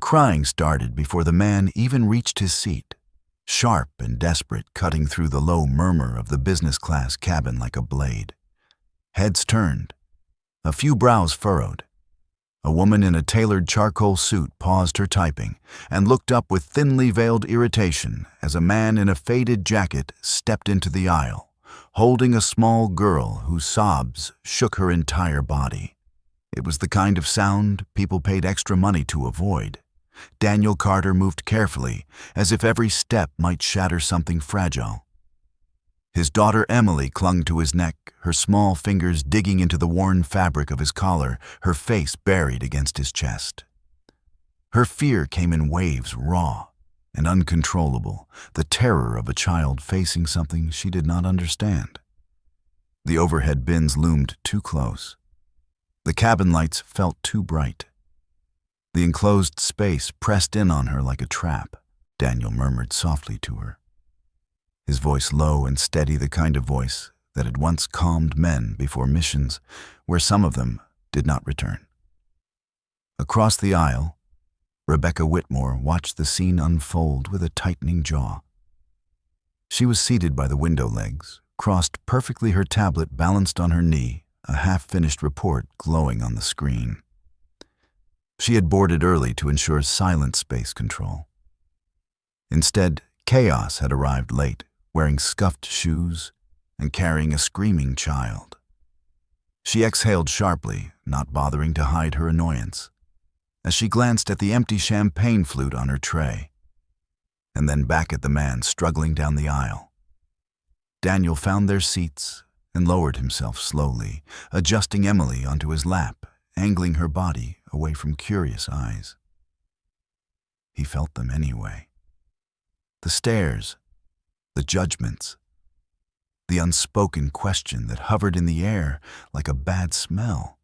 crying started before the man even reached his seat, sharp and desperate, cutting through the low murmur of the business-class cabin like a blade. Heads turned, a few brows furrowed. A woman in a tailored charcoal suit paused her typing and looked up with thinly veiled irritation as a man in a faded jacket stepped into the aisle, holding a small girl whose sobs shook her entire body. It was the kind of sound people paid extra money to avoid. Daniel Carter moved carefully, as if every step might shatter something fragile. His daughter Emily clung to his neck, her small fingers digging into the worn fabric of his collar, her face buried against his chest. Her fear came in waves, raw and uncontrollable, the terror of a child facing something she did not understand. The overhead bins loomed too close. The cabin lights felt too bright. The enclosed space pressed in on her like a trap, Daniel murmured softly to her. His voice low and steady, the kind of voice that had once calmed men before missions where some of them did not return. Across the aisle, Rebecca Whitmore watched the scene unfold with a tightening jaw. She was seated by the window legs, crossed perfectly, her tablet balanced on her knee, a half-finished report glowing on the screen. She had boarded early to ensure silent space control. Instead, chaos had arrived late, wearing scuffed shoes and carrying a screaming child. She exhaled sharply, not bothering to hide her annoyance, as she glanced at the empty champagne flute on her tray, and then back at the man struggling down the aisle. Daniel found their seats and lowered himself slowly, adjusting Emily onto his lap, angling her body away from curious eyes. He felt them anyway. The stares, the judgments, the unspoken question that hovered in the air like a bad smell.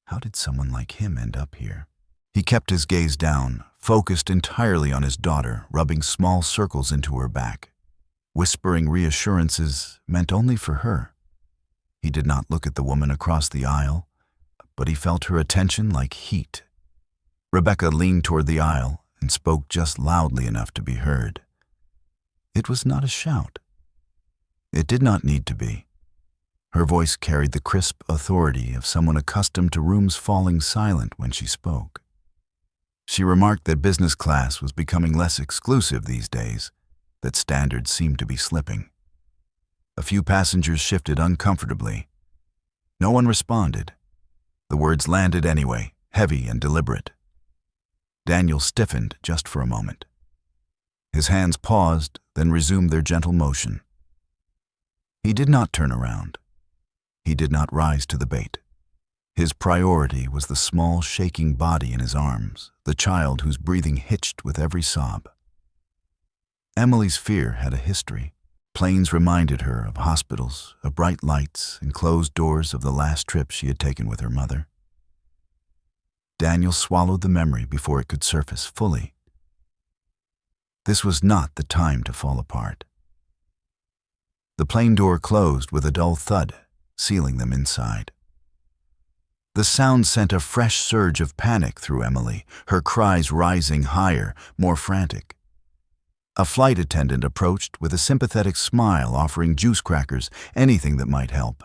How did someone like him end up here? He kept his gaze down, focused entirely on his daughter, rubbing small circles into her back, whispering reassurances meant only for her. He did not look at the woman across the aisle, but he felt her attention like heat. Rebecca leaned toward the aisle and spoke just loudly enough to be heard. It was not a shout. It did not need to be. Her voice carried the crisp authority of someone accustomed to rooms falling silent when she spoke. She remarked that business class was becoming less exclusive these days, that standards seemed to be slipping. A few passengers shifted uncomfortably. No one responded. The words landed anyway, heavy and deliberate. Daniel stiffened just for a moment. His hands paused, then resumed their gentle motion. He did not turn around. He did not rise to the bait. His priority was the small, shaking body in his arms, the child whose breathing hitched with every sob. Emily's fear had a history. Planes reminded her of hospitals, of bright lights, and closed doors of the last trip she had taken with her mother. Daniel swallowed the memory before it could surface fully. This was not the time to fall apart. The plane door closed with a dull thud, sealing them inside. The sound sent a fresh surge of panic through Emily, her cries rising higher, more frantic. A flight attendant approached with a sympathetic smile, offering juice crackers, anything that might help.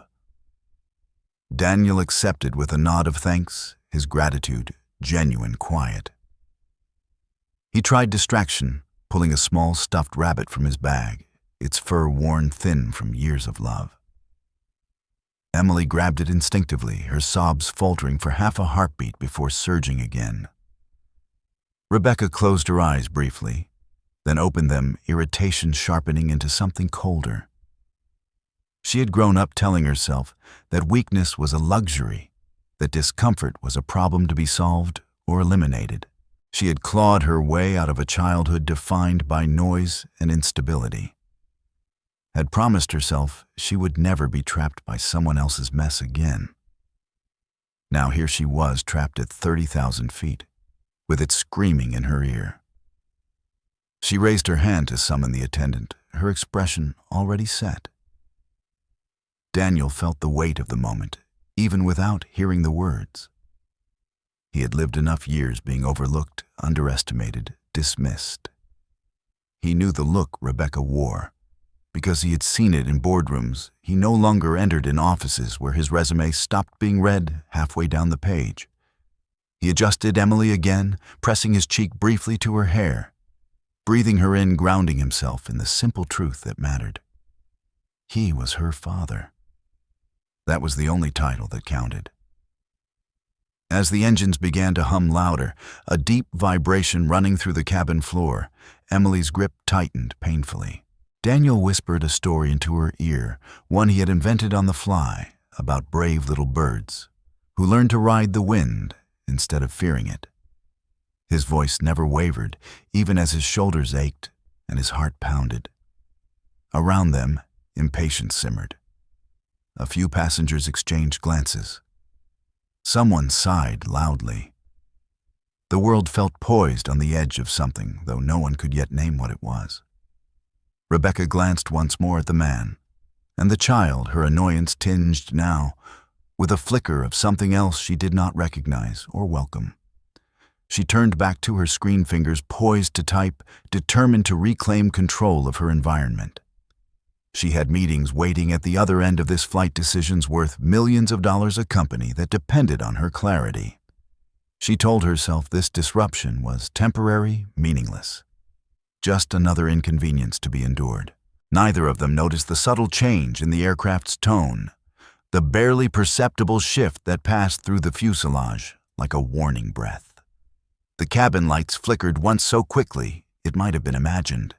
Daniel accepted with a nod of thanks, his gratitude genuine quiet. He tried distraction, pulling a small stuffed rabbit from his bag, its fur worn thin from years of love. Emily grabbed it instinctively, her sobs faltering for half a heartbeat before surging again. Rebecca closed her eyes briefly, then opened them, irritation sharpening into something colder. She had grown up telling herself that weakness was a luxury, that discomfort was a problem to be solved or eliminated. She had clawed her way out of a childhood defined by noise and instability. Had promised herself she would never be trapped by someone else's mess again. Now here she was, trapped at 30,000 feet, with it screaming in her ear. She raised her hand to summon the attendant, her expression already set. Daniel felt the weight of the moment, even without hearing the words. He had lived enough years being overlooked, underestimated, dismissed. He knew the look Rebecca wore. Because he had seen it in boardrooms, he no longer entered in offices where his resume stopped being read halfway down the page. He adjusted Emily again, pressing his cheek briefly to her hair, breathing her in, grounding himself in the simple truth that mattered. He was her father. That was the only title that counted. As the engines began to hum louder, a deep vibration running through the cabin floor, Emily's grip tightened painfully. Daniel whispered a story into her ear, one he had invented on the fly, about brave little birds who learned to ride the wind instead of fearing it. His voice never wavered, even as his shoulders ached and his heart pounded. Around them, impatience simmered. A few passengers exchanged glances. Someone sighed loudly. The world felt poised on the edge of something, though no one could yet name what it was. Rebecca glanced once more at the man, and the child, her annoyance tinged now with a flicker of something else she did not recognize or welcome. She turned back to her screen, fingers poised to type, determined to reclaim control of her environment. She had meetings waiting at the other end of this flight, decisions worth millions of dollars a company that depended on her clarity. She told herself this disruption was temporary, meaningless. Just another inconvenience to be endured. Neither of them noticed the subtle change in the aircraft's tone, the barely perceptible shift that passed through the fuselage like a warning breath. The cabin lights flickered once so quickly it might have been imagined.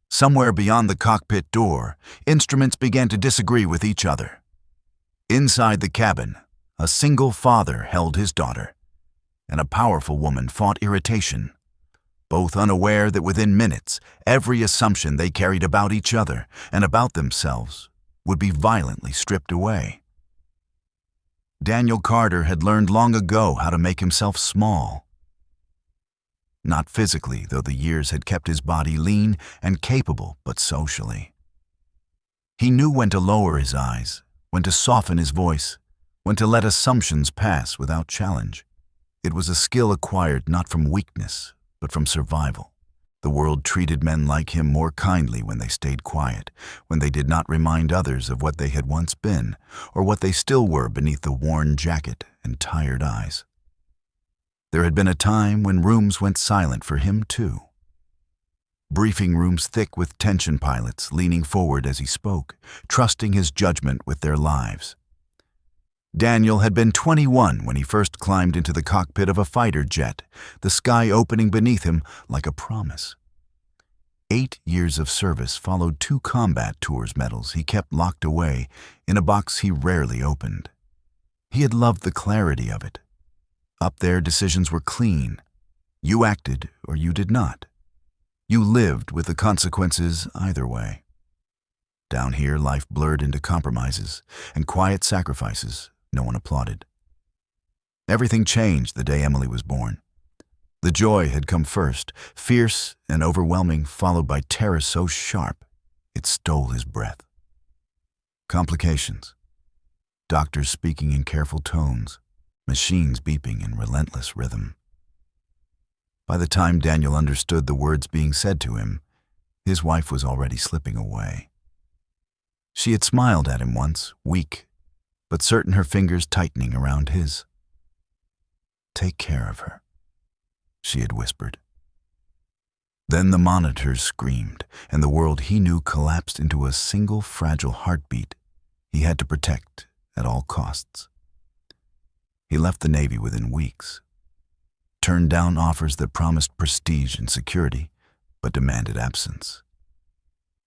Somewhere beyond the cockpit door, instruments began to disagree with each other. Inside the cabin, a single father held his daughter, and a powerful woman fought irritation, both unaware that within minutes, every assumption they carried about each other and about themselves would be violently stripped away. Daniel Carter had learned long ago how to make himself small. Not physically, though the years had kept his body lean and capable, but socially. He knew when to lower his eyes, when to soften his voice, when to let assumptions pass without challenge. It was a skill acquired not from weakness, but from survival. The world treated men like him more kindly when they stayed quiet, when they did not remind others of what they had once been, or what they still were beneath the worn jacket and tired eyes. There had been a time when rooms went silent for him too. Briefing rooms thick with tension pilots leaning forward as he spoke, trusting his judgment with their lives. Daniel had been 21 when he first climbed into the cockpit of a fighter jet, the sky opening beneath him like a promise. 8 years of service followed 2 combat tours medals he kept locked away in a box he rarely opened. He had loved the clarity of it. Up there, decisions were clean. You acted or you did not. You lived with the consequences either way. Down here, life blurred into compromises and quiet sacrifices no one applauded. Everything changed the day Emily was born. The joy had come first, fierce and overwhelming, followed by terror so sharp it stole his breath. Complications. Doctors speaking in careful tones, machines beeping in relentless rhythm. By the time Daniel understood the words being said to him, his wife was already slipping away. She had smiled at him once, weak, but certain, her fingers tightening around his. "Take care of her," she had whispered. Then the monitors screamed, and the world he knew collapsed into a single fragile heartbeat he had to protect at all costs. He left the Navy within weeks, turned down offers that promised prestige and security, but demanded absence.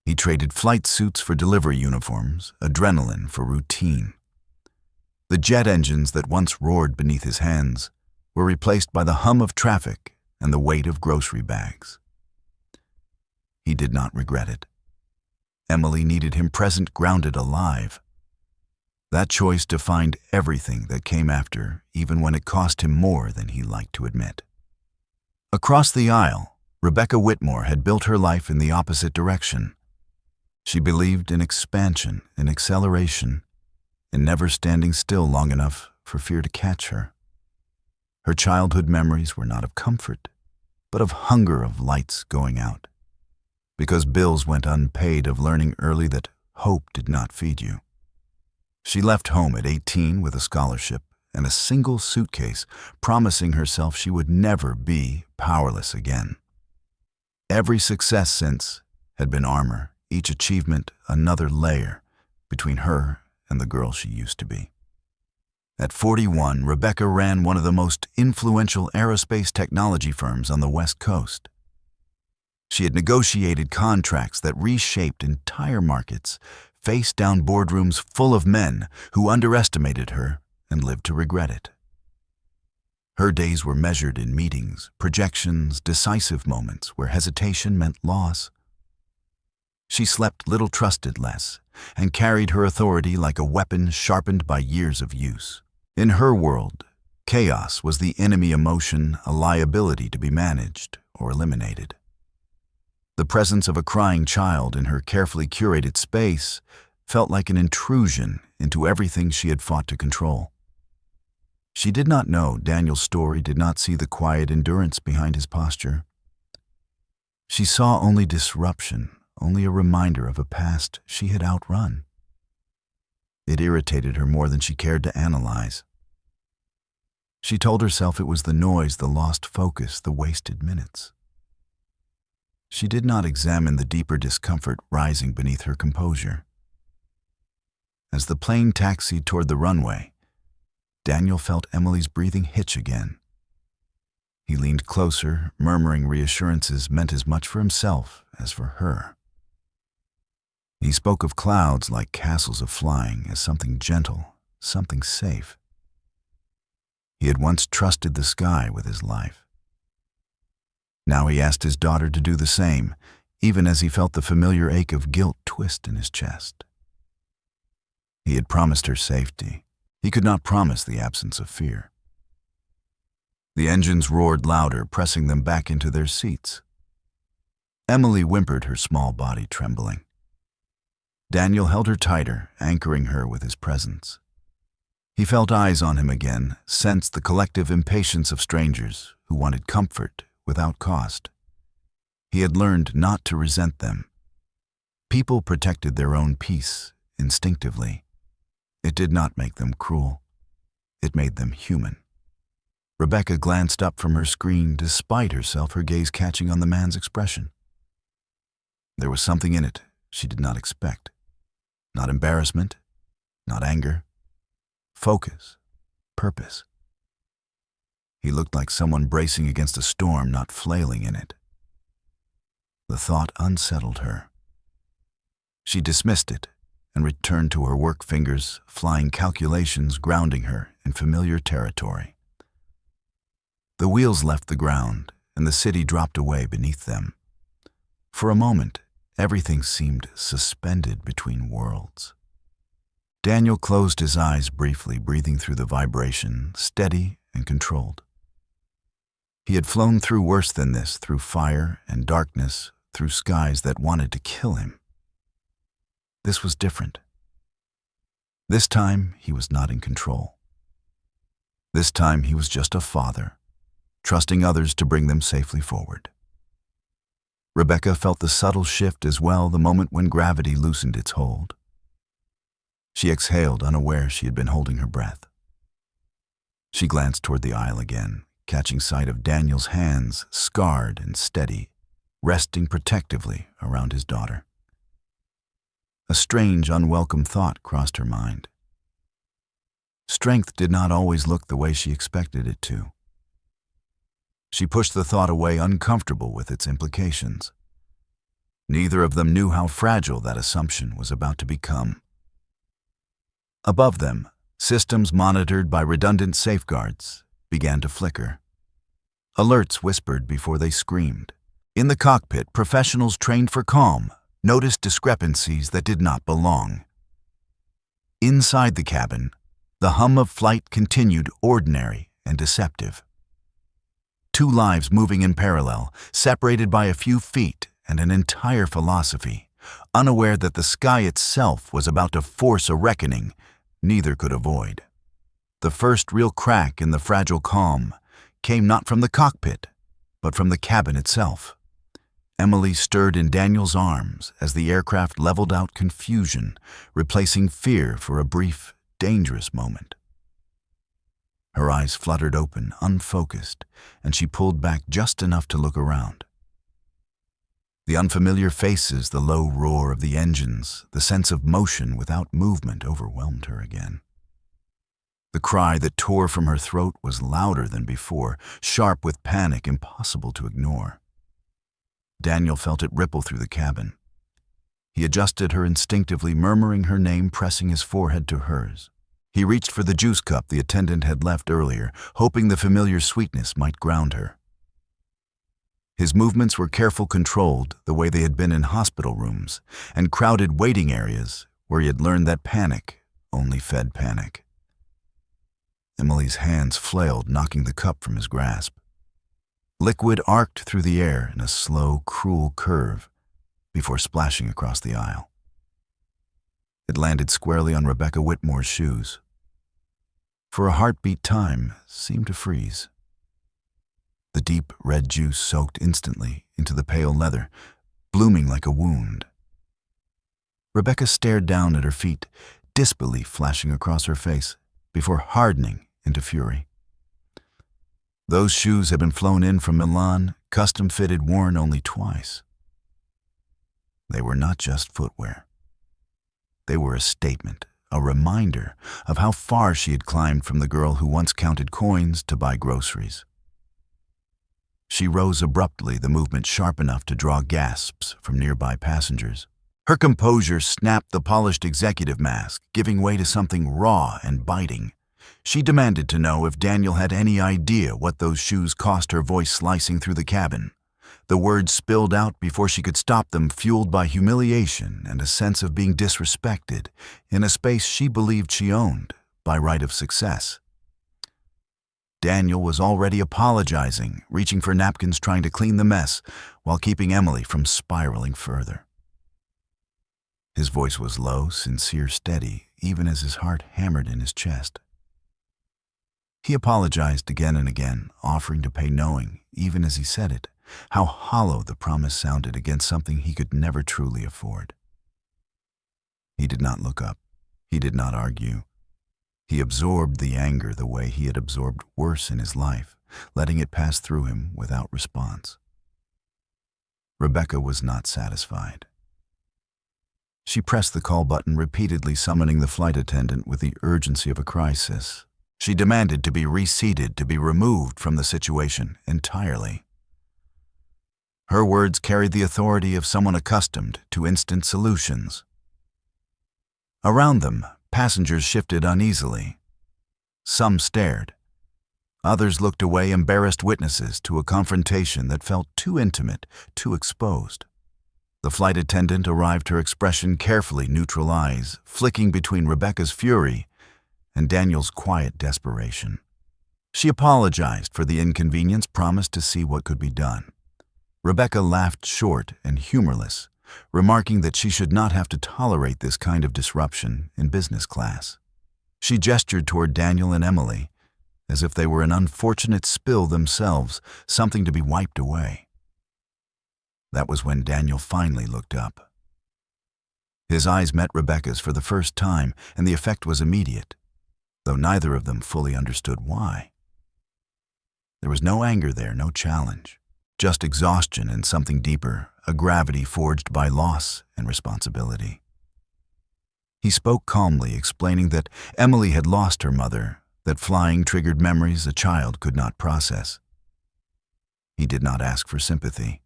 He traded flight suits for delivery uniforms, adrenaline for routine. The jet engines that once roared beneath his hands were replaced by the hum of traffic and the weight of grocery bags. He did not regret it. Emily needed him present, grounded, alive. That choice defined everything that came after, even when it cost him more than he liked to admit. Across the aisle, Rebecca Whitmore had built her life in the opposite direction. She believed in expansion, in acceleration, in never standing still long enough for fear to catch her. Her childhood memories were not of comfort, but of hunger of lights going out, because bills went unpaid, of learning early that hope did not feed you. She left home at 18 with a scholarship and a single suitcase, promising herself she would never be powerless again. Every success since had been armor, each achievement another layer between her and the girl she used to be. At 41, Rebecca ran one of the most influential aerospace technology firms on the West Coast. She had negotiated contracts that reshaped entire markets, faced down boardrooms full of men who underestimated her and lived to regret it. Her days were measured in meetings, projections, decisive moments where hesitation meant loss. She slept little, trusted less, and carried her authority like a weapon sharpened by years of use. In her world, chaos was the enemy emotion, a liability to be managed or eliminated. The presence of a crying child in her carefully curated space felt like an intrusion into everything she had fought to control. She did not know Daniel's story, did not see the quiet endurance behind his posture. She saw only disruption, only a reminder of a past she had outrun. It irritated her more than she cared to analyze. She told herself it was the noise, the lost focus, the wasted minutes. She did not examine the deeper discomfort rising beneath her composure. As the plane taxied toward the runway, Daniel felt Emily's breathing hitch again. He leaned closer, murmuring reassurances meant as much for himself as for her. He spoke of clouds like castles of flying, as something gentle, something safe. He had once trusted the sky with his life. Now he asked his daughter to do the same, even as he felt the familiar ache of guilt twist in his chest. He had promised her safety. He could not promise the absence of fear. The engines roared louder, pressing them back into their seats. Emily whimpered, her small body trembling. Daniel held her tighter, anchoring her with his presence. He felt eyes on him again, sensed the collective impatience of strangers who wanted comfort without cost. He had learned not to resent them. People protected their own peace instinctively. It did not make them cruel. It made them human. Rebecca glanced up from her screen, despite herself, her gaze catching on the man's expression. There was something in it she did not expect. Not embarrassment, not anger. Focus, purpose. He looked like someone bracing against a storm, not flailing in it. The thought unsettled her. She dismissed it and returned to her work fingers, flying calculations, grounding her in familiar territory. The wheels left the ground, and the city dropped away beneath them. For a moment, everything seemed suspended between worlds. Daniel closed his eyes briefly, breathing through the vibration, steady and controlled. He had flown through worse than this, through fire and darkness, through skies that wanted to kill him. This was different. This time, he was not in control. This time, he was just a father, trusting others to bring them safely forward. Rebecca felt the subtle shift as well, the moment when gravity loosened its hold. She exhaled, unaware she had been holding her breath. She glanced toward the aisle again, catching sight of Daniel's hands, scarred and steady, resting protectively around his daughter. A strange, unwelcome thought crossed her mind. Strength did not always look the way she expected it to. She pushed the thought away, uncomfortable with its implications. Neither of them knew how fragile that assumption was about to become. Above them, systems monitored by redundant safeguards began to flicker. Alerts whispered before they screamed. In the cockpit, professionals trained for calm noticed discrepancies that did not belong. Inside the cabin, the hum of flight continued, ordinary and deceptive. Two lives moving in parallel, separated by a few feet and an entire philosophy, unaware that the sky itself was about to force a reckoning neither could avoid. The first real crack in the fragile calm came not from the cockpit, but from the cabin itself. Emily stirred in Daniel's arms as the aircraft leveled out confusion, replacing fear for a brief, dangerous moment. Her eyes fluttered open, unfocused, and she pulled back just enough to look around. The unfamiliar faces, the low roar of the engines, the sense of motion without movement overwhelmed her again. The cry that tore from her throat was louder than before, sharp with panic impossible to ignore. Daniel felt it ripple through the cabin. He adjusted her instinctively, murmuring her name, pressing his forehead to hers. He reached for the juice cup the attendant had left earlier, hoping the familiar sweetness might ground her. His movements were careful, controlled, the way they had been in hospital rooms and crowded waiting areas where he had learned that panic only fed panic. Emily's hands flailed, knocking the cup from his grasp. Liquid arced through the air in a slow, cruel curve before splashing across the aisle. It landed squarely on Rebecca Whitmore's shoes. For a heartbeat, time seemed to freeze. The deep red juice soaked instantly into the pale leather, blooming like a wound. Rebecca stared down at her feet, disbelief flashing across her face before hardening into fury. Those shoes had been flown in from Milan, custom-fitted, worn only twice. They were not just footwear. They were a statement, a reminder of how far she had climbed from the girl who once counted coins to buy groceries. She rose abruptly, the movement sharp enough to draw gasps from nearby passengers. Her composure snapped the polished executive mask, giving way to something raw and biting. She demanded to know if Daniel had any idea what those shoes cost, her voice slicing through the cabin. The words spilled out before she could stop them, fueled by humiliation and a sense of being disrespected in a space she believed she owned by right of success. Daniel was already apologizing, reaching for napkins, trying to clean the mess while keeping Emily from spiraling further. His voice was low, sincere, steady, even as his heart hammered in his chest. He apologized again and again, offering to pay, knowing, even as he said it, how hollow the promise sounded against something he could never truly afford. He did not look up. He did not argue. He absorbed the anger the way he had absorbed worse in his life, letting it pass through him without response. Rebecca was not satisfied. She pressed the call button, repeatedly summoning the flight attendant with the urgency of a crisis. She demanded to be reseated, to be removed from the situation entirely. Her words carried the authority of someone accustomed to instant solutions. Around them, passengers shifted uneasily. Some stared. Others looked away, embarrassed witnesses to a confrontation that felt too intimate, too exposed. The flight attendant arrived, her expression carefully neutral eyes, flicking between Rebecca's fury and Daniel's quiet desperation. She apologized for the inconvenience, promised to see what could be done. Rebecca laughed short and humorless, remarking that she should not have to tolerate this kind of disruption in business class. She gestured toward Daniel and Emily, as if they were an unfortunate spill themselves, something to be wiped away. That was when Daniel finally looked up. His eyes met Rebecca's for the first time, and the effect was immediate, though neither of them fully understood why. There was no anger there, no challenge, just exhaustion and something deeper, a gravity forged by loss and responsibility. He spoke calmly, explaining that Emily had lost her mother, that flying triggered memories a child could not process. He did not ask for sympathy.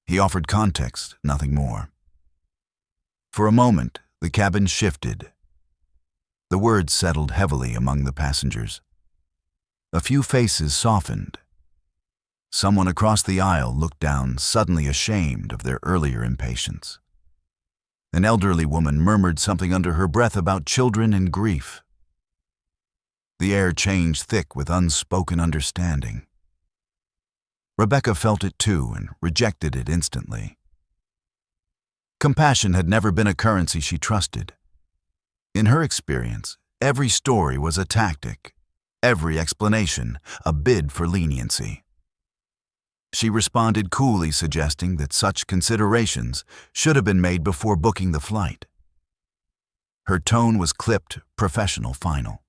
He offered context, nothing more. For a moment, the cabin shifted. The words settled heavily among the passengers. A few faces softened. Someone across the aisle looked down, suddenly ashamed of their earlier impatience. An elderly woman murmured something under her breath about children and grief. The air changed thick with unspoken understanding. Rebecca felt it too and rejected it instantly. Compassion had never been a currency she trusted. In her experience, every story was a tactic, every explanation a bid for leniency. She responded coolly, suggesting that such considerations should have been made before booking the flight. Her tone was clipped, professional, final.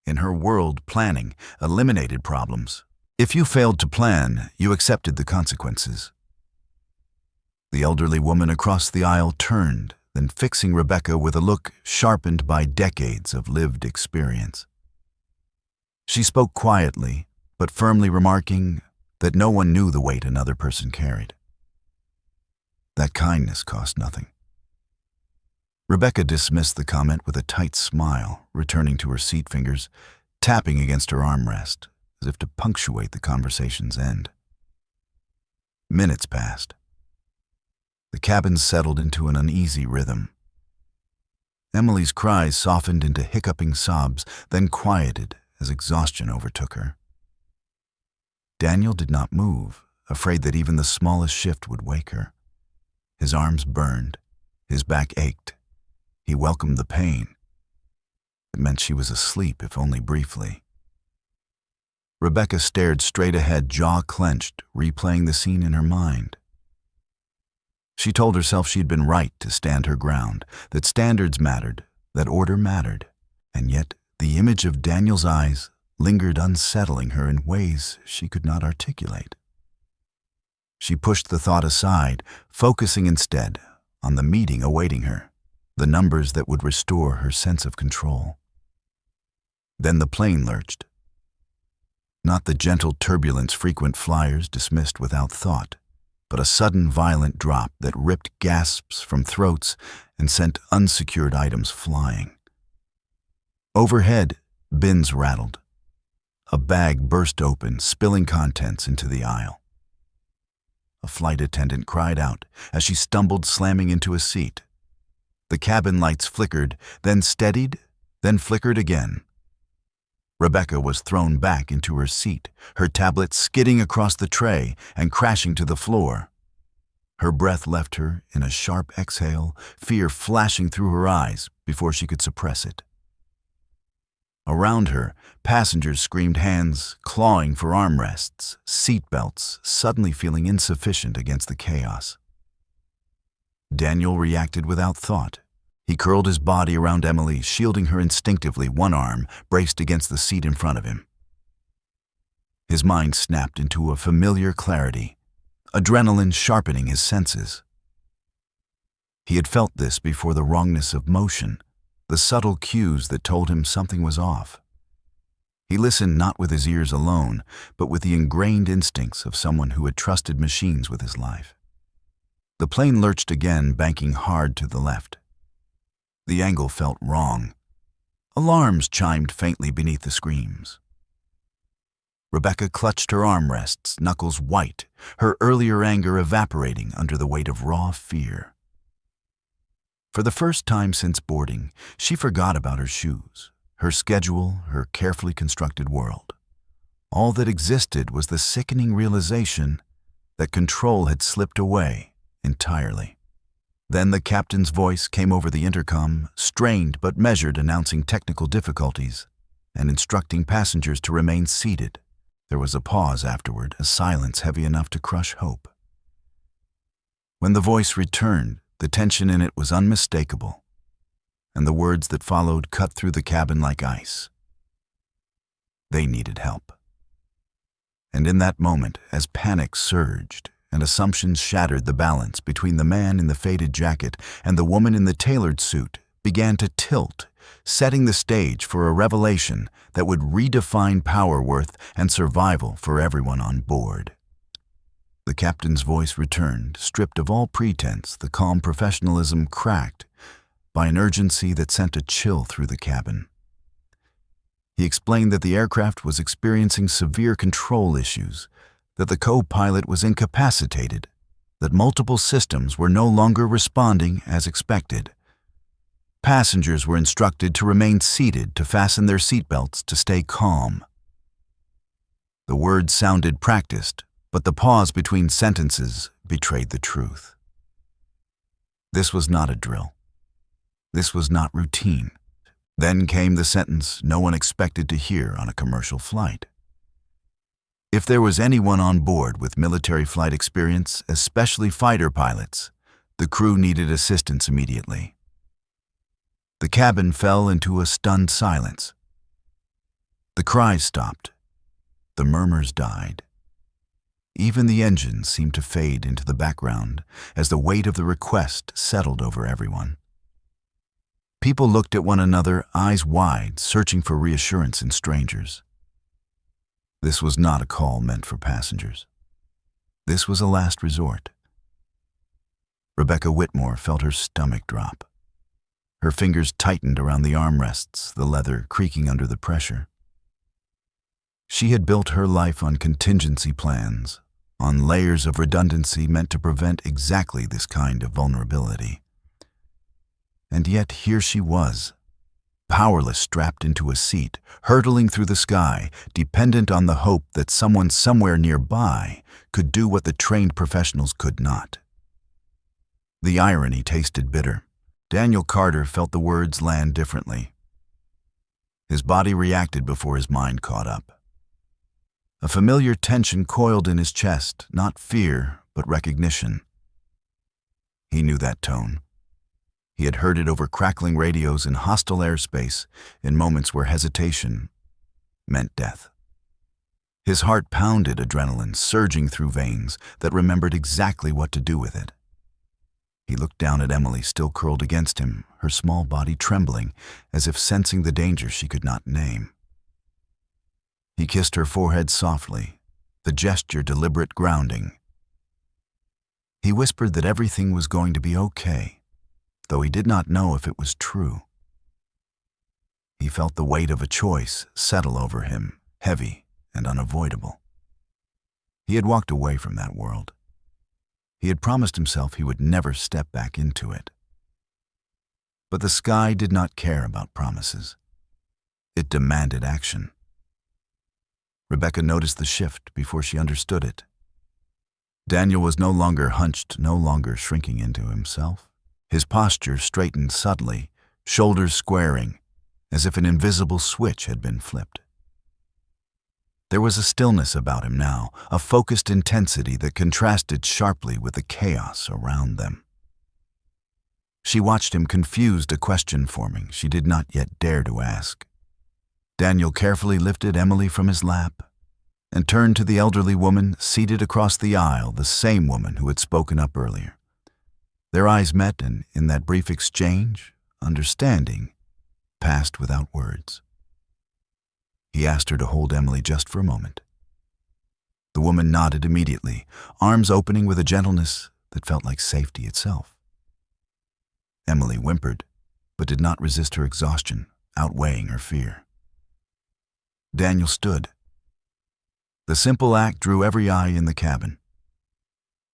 In her world, planning eliminated problems. If you failed to plan, you accepted the consequences. The elderly woman across the aisle turned, then fixing Rebecca with a look sharpened by decades of lived experience. She spoke quietly, but firmly, remarking that no one knew the weight another person carried. That kindness cost nothing. Rebecca dismissed the comment with a tight smile, returning to her seat, fingers tapping against her armrest, as if to punctuate the conversation's end. Minutes passed. The cabin settled into an uneasy rhythm. Emily's cries softened into hiccuping sobs, then quieted as exhaustion overtook her. Daniel did not move, afraid that even the smallest shift would wake her. His arms burned, his back ached. He welcomed the pain. It meant she was asleep, if only briefly. Rebecca stared straight ahead, jaw clenched, replaying the scene in her mind. She told herself she'd been right to stand her ground, that standards mattered, that order mattered, and yet the image of Daniel's eyes lingered, unsettling her in ways she could not articulate. She pushed the thought aside, focusing instead on the meeting awaiting her, the numbers that would restore her sense of control. Then the plane lurched. Not the gentle turbulence frequent flyers dismissed without thought, but a sudden violent drop that ripped gasps from throats and sent unsecured items flying. Overhead, bins rattled. A bag burst open, spilling contents into the aisle. A flight attendant cried out as she stumbled, slamming into a seat. The cabin lights flickered, then steadied, then flickered again. Rebecca was thrown back into her seat, her tablet skidding across the tray and crashing to the floor. Her breath left her in a sharp exhale, fear flashing through her eyes before she could suppress it. Around her, passengers screamed, hands clawing for armrests, seatbelts suddenly feeling insufficient against the chaos. Daniel reacted without thought. He curled his body around Emily, shielding her instinctively, one arm braced against the seat in front of him. His mind snapped into a familiar clarity, adrenaline sharpening his senses. He had felt this before, the wrongness of motion, the subtle cues that told him something was off. He listened not with his ears alone, but with the ingrained instincts of someone who had trusted machines with his life. The plane lurched again, banking hard to the left. The angle felt wrong. Alarms chimed faintly beneath the screams. Rebecca clutched her armrests, knuckles white, her earlier anger evaporating under the weight of raw fear. For the first time since boarding, she forgot about her shoes, her schedule, her carefully constructed world. All that existed was the sickening realization that control had slipped away entirely. Then the captain's voice came over the intercom, strained but measured, announcing technical difficulties and instructing passengers to remain seated. There was a pause afterward, a silence heavy enough to crush hope. When the voice returned, the tension in it was unmistakable, and the words that followed cut through the cabin like ice. They needed help. And in that moment, as panic surged and assumptions shattered, the balance between the man in the faded jacket and the woman in the tailored suit began to tilt, setting the stage for a revelation that would redefine power, worth, and survival for everyone on board. The captain's voice returned, stripped of all pretense, the calm professionalism cracked by an urgency that sent a chill through the cabin. He explained that the aircraft was experiencing severe control issues, that the co-pilot was incapacitated, that multiple systems were no longer responding as expected. Passengers were instructed to remain seated, to fasten their seatbelts, to stay calm. The words sounded practiced, but the pause between sentences betrayed the truth. This was not a drill. This was not routine. Then came the sentence no one expected to hear on a commercial flight. If there was anyone on board with military flight experience, especially fighter pilots, the crew needed assistance immediately. The cabin fell into a stunned silence. The cries stopped. The murmurs died. Even the engines seemed to fade into the background as the weight of the request settled over everyone. People looked at one another, eyes wide, searching for reassurance in strangers. This was not a call meant for passengers. This was a last resort. Rebecca Whitmore felt her stomach drop. Her fingers tightened around the armrests, the leather creaking under the pressure. She had built her life on contingency plans, on layers of redundancy meant to prevent exactly this kind of vulnerability. And yet here she was, powerless, strapped into a seat, hurtling through the sky, dependent on the hope that someone somewhere nearby could do what the trained professionals could not. The irony tasted bitter. Daniel Carter felt the words land differently. His body reacted before his mind caught up. A familiar tension coiled in his chest, not fear, but recognition. He knew that tone. He had heard it over crackling radios in hostile airspace in moments where hesitation meant death. His heart pounded, adrenaline surging through veins that remembered exactly what to do with it. He looked down at Emily, still curled against him, her small body trembling, as if sensing the danger she could not name. He kissed her forehead softly, the gesture deliberate grounding. He whispered that everything was going to be okay, though he did not know if it was true. He felt the weight of a choice settle over him, heavy and unavoidable. He had walked away from that world. He had promised himself he would never step back into it. But the sky did not care about promises. It demanded action. Rebecca noticed the shift before she understood it. Daniel was no longer hunched, no longer shrinking into himself. His posture straightened subtly, shoulders squaring, as if an invisible switch had been flipped. There was a stillness about him now, a focused intensity that contrasted sharply with the chaos around them. She watched him, confused, a question forming she did not yet dare to ask. Daniel carefully lifted Emily from his lap and turned to the elderly woman seated across the aisle, the same woman who had spoken up earlier. Their eyes met, and in that brief exchange, understanding passed without words. He asked her to hold Emily just for a moment. The woman nodded immediately, arms opening with a gentleness that felt like safety itself. Emily whimpered, but did not resist her exhaustion, outweighing her fear. Daniel stood. The simple act drew every eye in the cabin.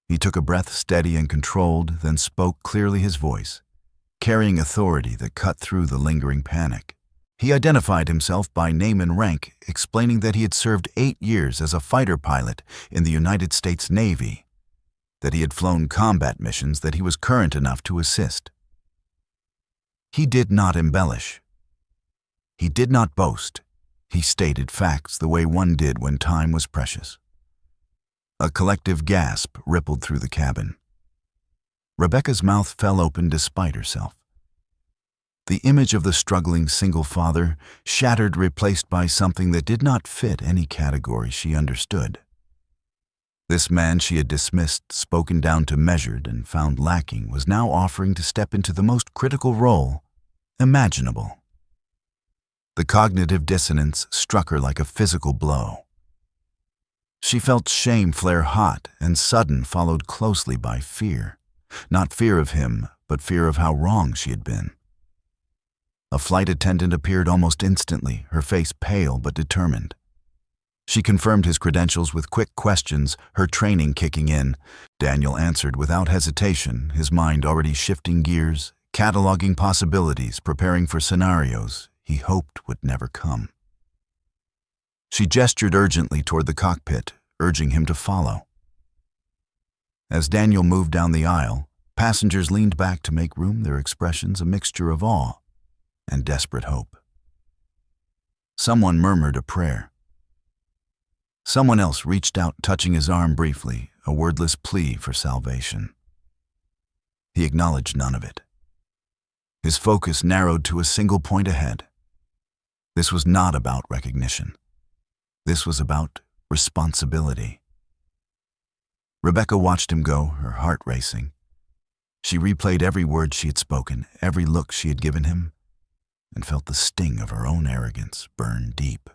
He took a breath, steady and controlled, then spoke clearly, his voice carrying authority that cut through the lingering panic. He identified himself by name and rank, explaining that he had served 8 years as a fighter pilot in the United States Navy, that he had flown combat missions, that he was current enough to assist. He did not embellish. He did not boast. He stated facts the way one did when time was precious. A collective gasp rippled through the cabin. Rebecca's mouth fell open despite herself. The image of the struggling single father, shattered, replaced by something that did not fit any category she understood. This man she had dismissed, spoken down to, measured, and found lacking, was now offering to step into the most critical role imaginable. The cognitive dissonance struck her like a physical blow. She felt shame flare hot and sudden, followed closely by fear. Not fear of him, but fear of how wrong she had been. A flight attendant appeared almost instantly, her face pale but determined. She confirmed his credentials with quick questions, her training kicking in. Daniel answered without hesitation, his mind already shifting gears, cataloging possibilities, preparing for scenarios he hoped would never come. She gestured urgently toward the cockpit, urging him to follow. As Daniel moved down the aisle, passengers leaned back to make room, their expressions a mixture of awe and desperate hope. Someone murmured a prayer. Someone else reached out, touching his arm briefly, a wordless plea for salvation. He acknowledged none of it. His focus narrowed to a single point ahead. This was not about recognition. This was about responsibility. Rebecca watched him go, her heart racing. She replayed every word she had spoken, every look she had given him, and felt the sting of her own arrogance burn deep.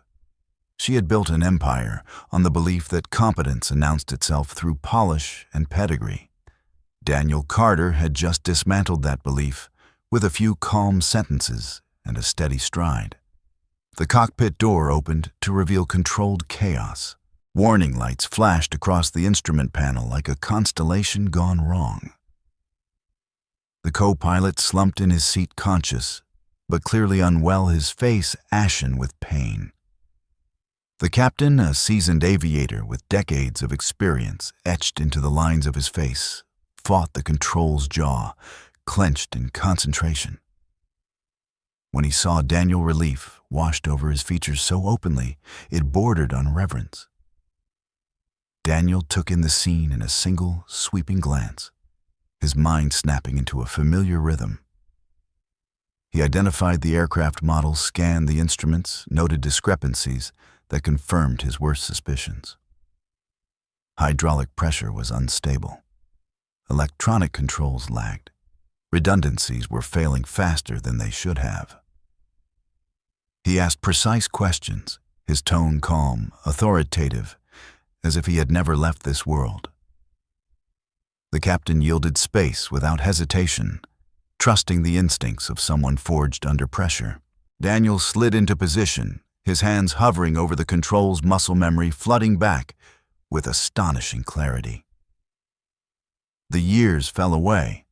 She had built an empire on the belief that competence announced itself through polish and pedigree. Daniel Carter had just dismantled that belief with a few calm sentences and a steady stride. The cockpit door opened to reveal controlled chaos. Warning lights flashed across the instrument panel like a constellation gone wrong. The co-pilot slumped in his seat, conscious, but clearly unwell, his face ashen with pain. The captain, a seasoned aviator with decades of experience etched into the lines of his face, fought the control's jaw, clenched in concentration. When he saw Daniel, relief washed over his features so openly it bordered on reverence. Daniel took in the scene in a single, sweeping glance, his mind snapping into a familiar rhythm. He identified the aircraft model, scanned the instruments, noted discrepancies that confirmed his worst suspicions. Hydraulic pressure was unstable. Electronic controls lagged. Redundancies were failing faster than they should have. He asked precise questions, his tone calm, authoritative, as if he had never left this world. The captain yielded space without hesitation, trusting the instincts of someone forged under pressure. Daniel slid into position, his hands hovering over the control's muscle memory, flooding back with astonishing clarity. The years fell away.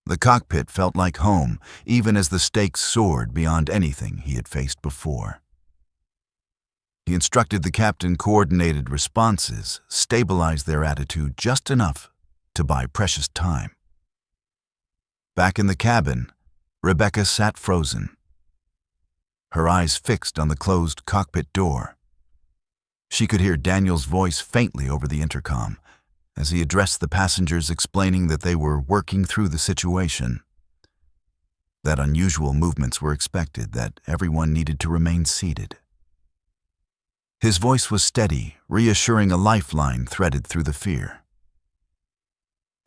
The cockpit felt like home, even as the stakes soared beyond anything he had faced before. He instructed the captain coordinated responses, stabilized their attitude just enough to buy precious time. Back in the cabin, Rebecca sat frozen, her eyes fixed on the closed cockpit door. She could hear Daniel's voice faintly over the intercom as he addressed the passengers, explaining that they were working through the situation, that unusual movements were expected, that everyone needed to remain seated. His voice was steady, reassuring, a lifeline threaded through the fear.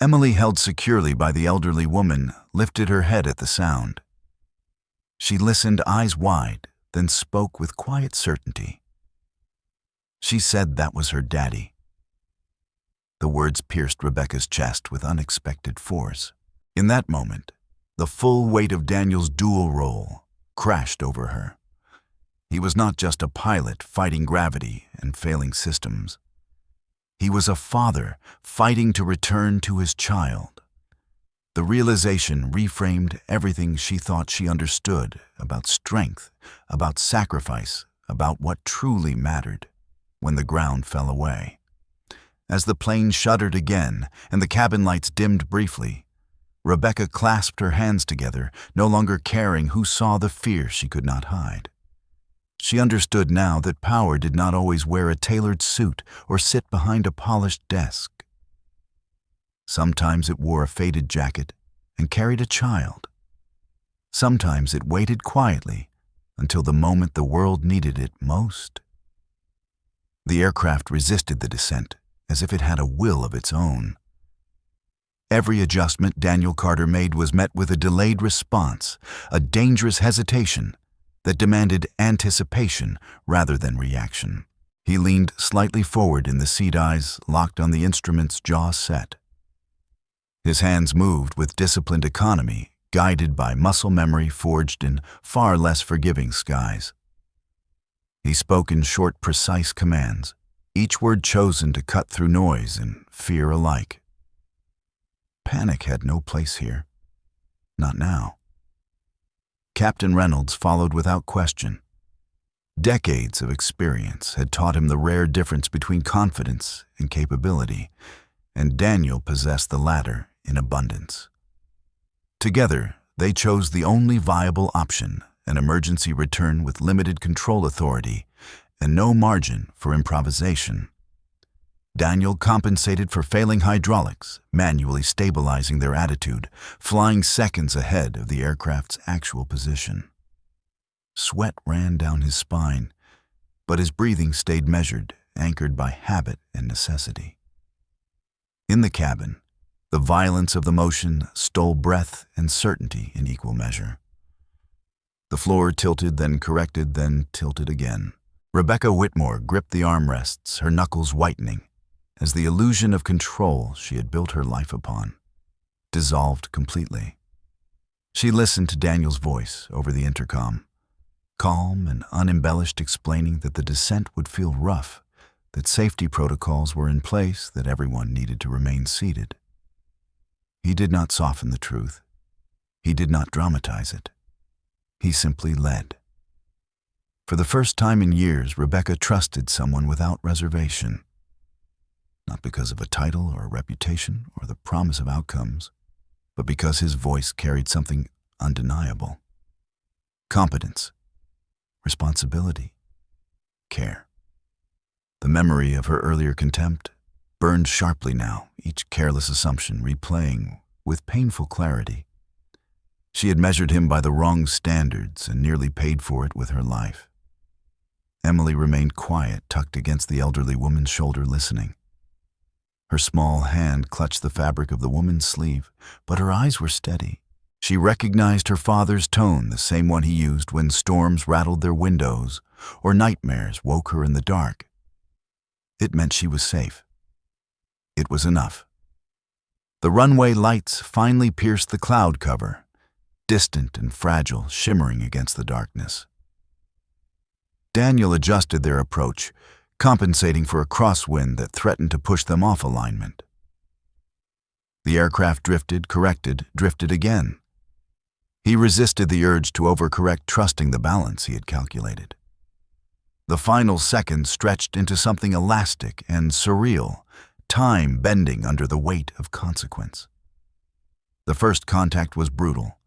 Emily, held securely by the elderly woman, lifted her head at the sound. She listened, eyes wide, then spoke with quiet certainty. She said that was her daddy. The words pierced Rebecca's chest with unexpected force. In that moment, the full weight of Daniel's dual role crashed over her. He was not just a pilot fighting gravity and failing systems. He was a father fighting to return to his child. The realization reframed everything she thought she understood about strength, about sacrifice, about what truly mattered. When the ground fell away, as the plane shuddered again and the cabin lights dimmed briefly, Rebecca clasped her hands together, no longer caring who saw the fear she could not hide. She understood now that power did not always wear a tailored suit or sit behind a polished desk. Sometimes it wore a faded jacket and carried a child. Sometimes it waited quietly until the moment the world needed it most. The aircraft resisted the descent as if it had a will of its own. Every adjustment Daniel Carter made was met with a delayed response, a dangerous hesitation that demanded anticipation rather than reaction. He leaned slightly forward in the seat, eyes locked on the instrument's, jaw set. His hands moved with disciplined economy, guided by muscle memory forged in far less forgiving skies. He spoke in short, precise commands, each word chosen to cut through noise and fear alike. Panic had no place here. Not now. Captain Reynolds followed without question. Decades of experience had taught him the rare difference between confidence and capability, and Daniel possessed the latter in abundance. Together, they chose the only viable option, an emergency return with limited control authority and no margin for improvisation. Daniel compensated for failing hydraulics, manually stabilizing their attitude, flying seconds ahead of the aircraft's actual position. Sweat ran down his spine, but his breathing stayed measured, anchored by habit and necessity. In the cabin, the violence of the motion stole breath and certainty in equal measure. The floor tilted, then corrected, then tilted again. Rebecca Whitmore gripped the armrests, her knuckles whitening, as the illusion of control she had built her life upon dissolved completely. She listened to Daniel's voice over the intercom, calm and unembellished, explaining that the descent would feel rough, that safety protocols were in place, that everyone needed to remain seated. He did not soften the truth. He did not dramatize it. He simply led. For the first time in years, Rebecca trusted someone without reservation. Not because of a title or a reputation or the promise of outcomes, but because his voice carried something undeniable. Competence, responsibility, care. The memory of her earlier contempt burned sharply now, each careless assumption replaying with painful clarity. She had measured him by the wrong standards and nearly paid for it with her life. Emily remained quiet, tucked against the elderly woman's shoulder, listening. Her small hand clutched the fabric of the woman's sleeve, but her eyes were steady. She recognized her father's tone, the same one he used when storms rattled their windows or nightmares woke her in the dark. It meant she was safe. It was enough. The runway lights finally pierced the cloud cover, distant and fragile, shimmering against the darkness. Daniel adjusted their approach, compensating for a crosswind that threatened to push them off alignment. The aircraft drifted, corrected, drifted again. He resisted the urge to overcorrect, trusting the balance he had calculated. The final seconds stretched into something elastic and surreal, time bending under the weight of consequence. The first contact was brutal.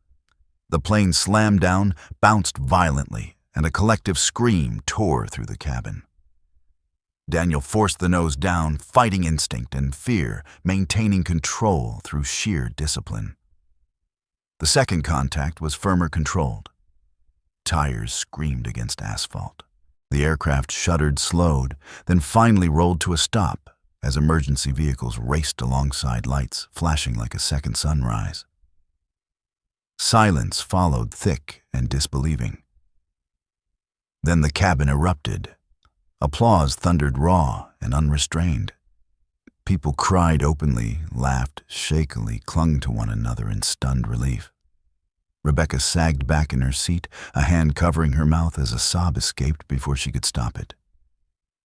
The plane slammed down, bounced violently, and a collective scream tore through the cabin. Daniel forced the nose down, fighting instinct and fear, maintaining control through sheer discipline. The second contact was firmer, controlled. Tires screamed against asphalt. The aircraft shuddered, slowed, then finally rolled to a stop as emergency vehicles raced alongside, lights flashing like a second sunrise. Silence followed, thick and disbelieving. Then the cabin erupted. Applause thundered raw and unrestrained. People cried openly, laughed shakily, clung to one another in stunned relief. Rebecca sagged back in her seat, a hand covering her mouth as a sob escaped before she could stop it.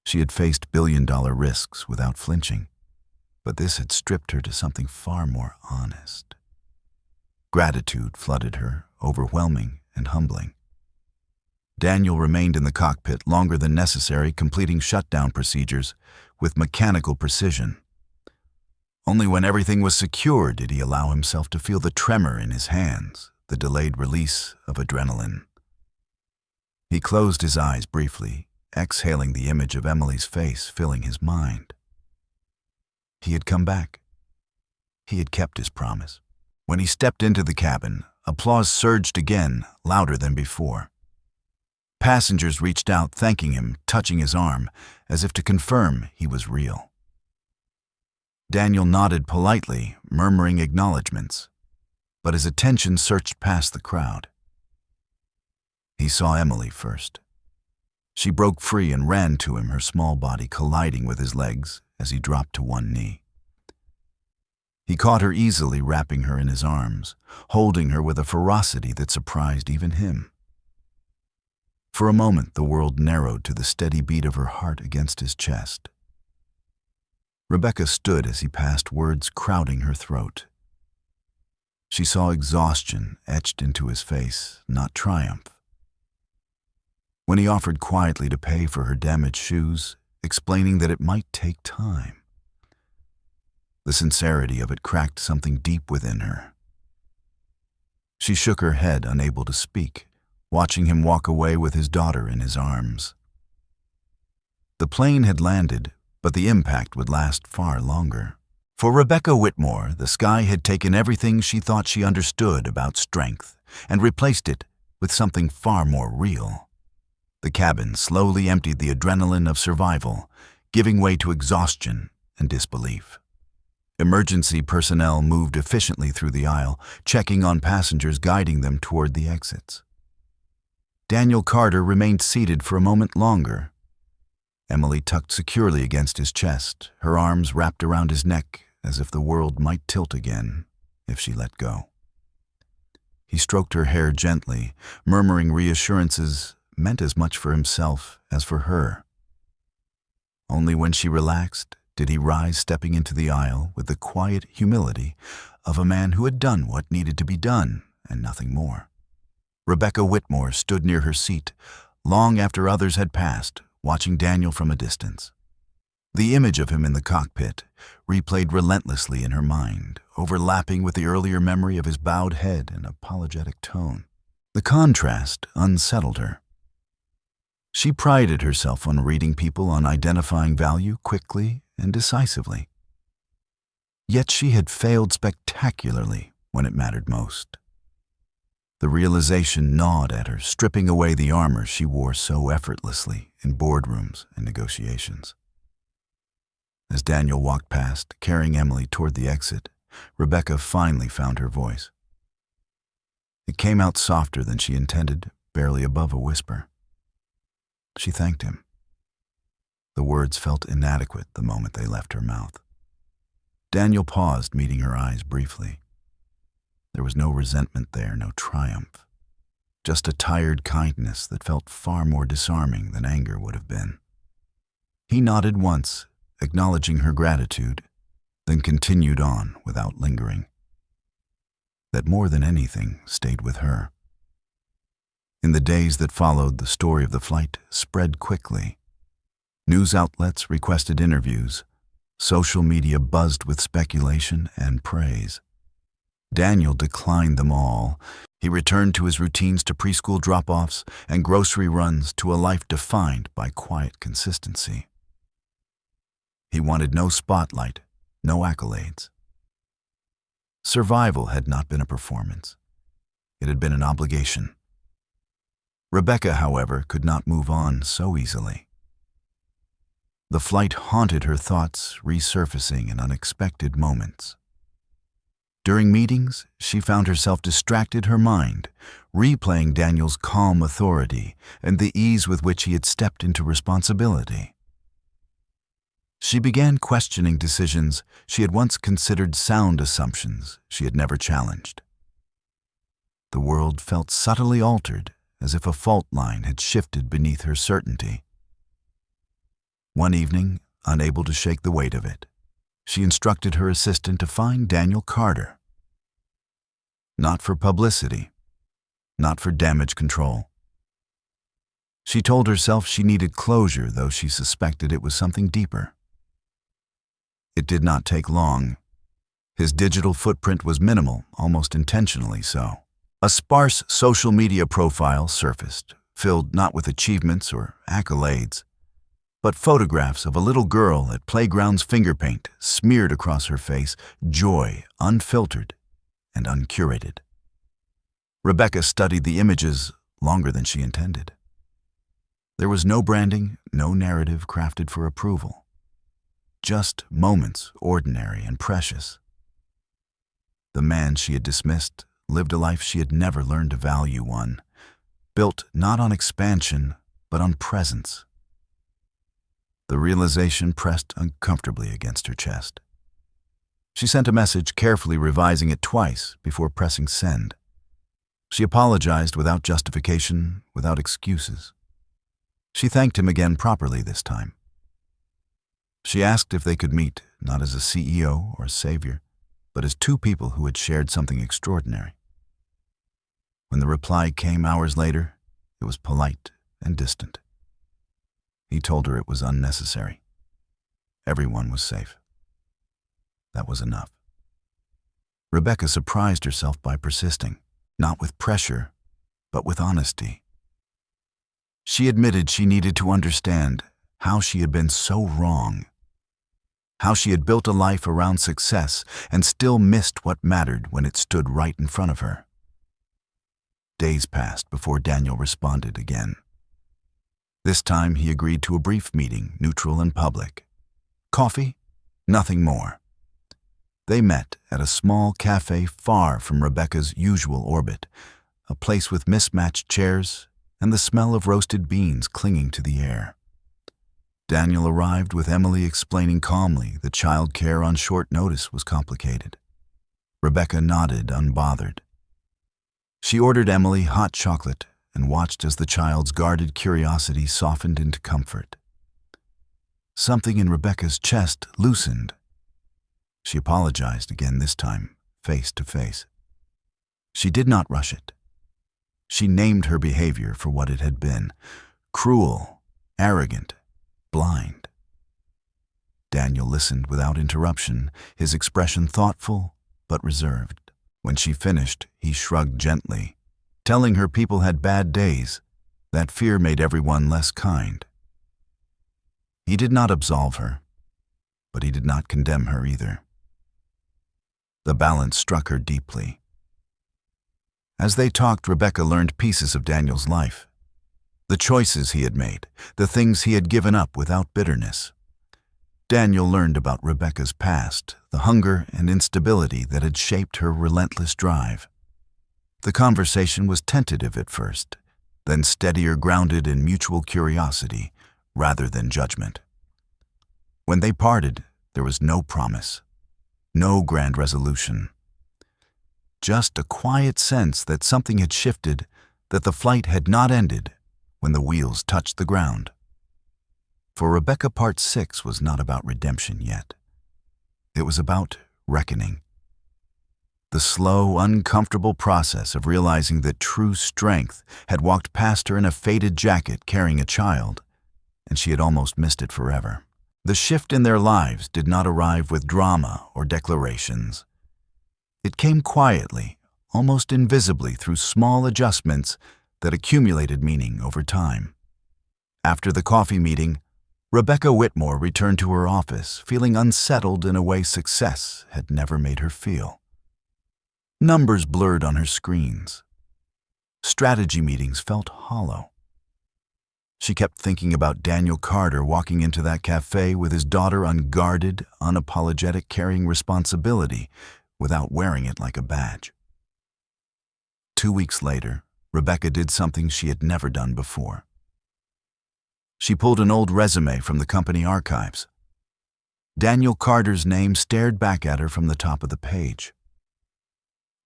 She had faced billion-dollar risks without flinching, but this had stripped her to something far more honest. Gratitude flooded her, overwhelming and humbling. Daniel remained in the cockpit longer than necessary, completing shutdown procedures with mechanical precision. Only when everything was secure did he allow himself to feel the tremor in his hands, the delayed release of adrenaline. He closed his eyes briefly, exhaling the image of Emily's face filling his mind. He had come back. He had kept his promise. When he stepped into the cabin, applause surged again, louder than before. Passengers reached out, thanking him, touching his arm, as if to confirm he was real. Daniel nodded politely, murmuring acknowledgments, but his attention searched past the crowd. He saw Emily first. She broke free and ran to him, her small body colliding with his legs as he dropped to one knee. He caught her easily, wrapping her in his arms, holding her with a ferocity that surprised even him. For a moment, the world narrowed to the steady beat of her heart against his chest. Rebecca stood as he passed, words crowding her throat. She saw exhaustion etched into his face, not triumph. When he offered quietly to pay for her damaged shoes, explaining that it might take time, the sincerity of it cracked something deep within her. She shook her head, unable to speak, watching him walk away with his daughter in his arms. The plane had landed, but the impact would last far longer. For Rebecca Whitmore, the sky had taken everything she thought she understood about strength and replaced it with something far more real. The cabin slowly emptied the adrenaline of survival, giving way to exhaustion and disbelief. Emergency personnel moved efficiently through the aisle, checking on passengers, guiding them toward the exits. Daniel Carter remained seated for a moment longer. Emily tucked securely against his chest, her arms wrapped around his neck as if the world might tilt again if she let go. He stroked her hair gently, murmuring reassurances meant as much for himself as for her. Only when she relaxed did he rise, stepping into the aisle with the quiet humility of a man who had done what needed to be done and nothing more. Rebecca Whitmore stood near her seat, long after others had passed, watching Daniel from a distance. The image of him in the cockpit replayed relentlessly in her mind, overlapping with the earlier memory of his bowed head and apologetic tone. The contrast unsettled her. She prided herself on reading people, on identifying value quickly and decisively. Yet she had failed spectacularly when it mattered most. The realization gnawed at her, stripping away the armor she wore so effortlessly in boardrooms and negotiations. As Daniel walked past, carrying Emily toward the exit, Rebecca finally found her voice. It came out softer than she intended, barely above a whisper. She thanked him. The words felt inadequate the moment they left her mouth. Daniel paused, meeting her eyes briefly. There was no resentment there, no triumph. Just a tired kindness that felt far more disarming than anger would have been. He nodded once, acknowledging her gratitude, then continued on without lingering. That more than anything stayed with her. In the days that followed, the story of the flight spread quickly. News outlets requested interviews. Social media buzzed with speculation and praise. Daniel declined them all. He returned to his routines, to preschool drop-offs and grocery runs, to a life defined by quiet consistency. He wanted no spotlight, no accolades. Survival had not been a performance. It had been an obligation. Rebecca, however, could not move on so easily. The flight haunted her thoughts, resurfacing in unexpected moments. During meetings, she found herself distracted, her mind replaying Daniel's calm authority and the ease with which he had stepped into responsibility. She began questioning decisions she had once considered sound assumptions she had never challenged. The world felt subtly altered, as if a fault line had shifted beneath her certainty. One evening, unable to shake the weight of it, she instructed her assistant to find Daniel Carter. Not for publicity, not for damage control. She told herself she needed closure, though she suspected it was something deeper. It did not take long. His digital footprint was minimal, almost intentionally so. A sparse social media profile surfaced, filled not with achievements or accolades, but photographs of a little girl at playground's finger paint smeared across her face, joy unfiltered and uncurated. Rebecca studied the images longer than she intended. There was no branding, no narrative crafted for approval. Just moments, ordinary and precious. The man she had dismissed lived a life she had never learned to value, one built not on expansion, but on presence. The realization pressed uncomfortably against her chest. She sent a message, carefully revising it twice before pressing send. She apologized without justification, without excuses. She thanked him again properly this time. She asked if they could meet, not as a CEO or savior, but as two people who had shared something extraordinary. When the reply came hours later, it was polite and distant. He told her it was unnecessary. Everyone was safe. That was enough. Rebecca surprised herself by persisting. not with pressure, but with honesty. She admitted she needed to understand how she had been so wrong, how she had built a life around success and still missed what mattered when it stood right in front of her. Days passed before Daniel responded again. This time he agreed to a brief meeting, neutral and public. Coffee? Nothing more. They met at a small cafe far from Rebecca's usual orbit, a place with mismatched chairs and the smell of roasted beans clinging to the air. Daniel arrived with Emily explaining calmly that childcare on short notice was complicated. Rebecca nodded, unbothered. She ordered Emily hot chocolate and watched as the child's guarded curiosity softened into comfort. Something in Rebecca's chest loosened. She apologized again, this time, face to face. She did not rush it. She named her behavior for what it had been: cruel, arrogant, blind. Daniel listened without interruption, his expression thoughtful but reserved. When she finished, he shrugged gently, telling her people had bad days. That fear made everyone less kind. He did not absolve her, but he did not condemn her either. The balance struck her deeply. As they talked, Rebecca learned pieces of Daniel's life. The choices he had made, the things he had given up without bitterness. Daniel learned about Rebecca's past, the hunger and instability that had shaped her relentless drive. The conversation was tentative at first, then steadier, grounded in mutual curiosity rather than judgment. When they parted, there was no promise, no grand resolution. Just a quiet sense that something had shifted, that the flight had not ended when the wheels touched the ground. For Rebecca, Part 6 was not about redemption yet. It was about reckoning. The slow, uncomfortable process of realizing that true strength had walked past her in a faded jacket carrying a child, and she had almost missed it forever. The shift in their lives did not arrive with drama or declarations. It came quietly, almost invisibly, through small adjustments that accumulated meaning over time. After the coffee meeting, Rebecca Whitmore returned to her office, feeling unsettled in a way success had never made her feel. Numbers blurred on her screens. Strategy meetings felt hollow. She kept thinking about Daniel Carter walking into that cafe with his daughter, unguarded, unapologetic, carrying responsibility without wearing it like a badge. 2 weeks later, Rebecca did something she had never done before. She pulled an old resume from the company archives. Daniel Carter's name stared back at her from the top of the page.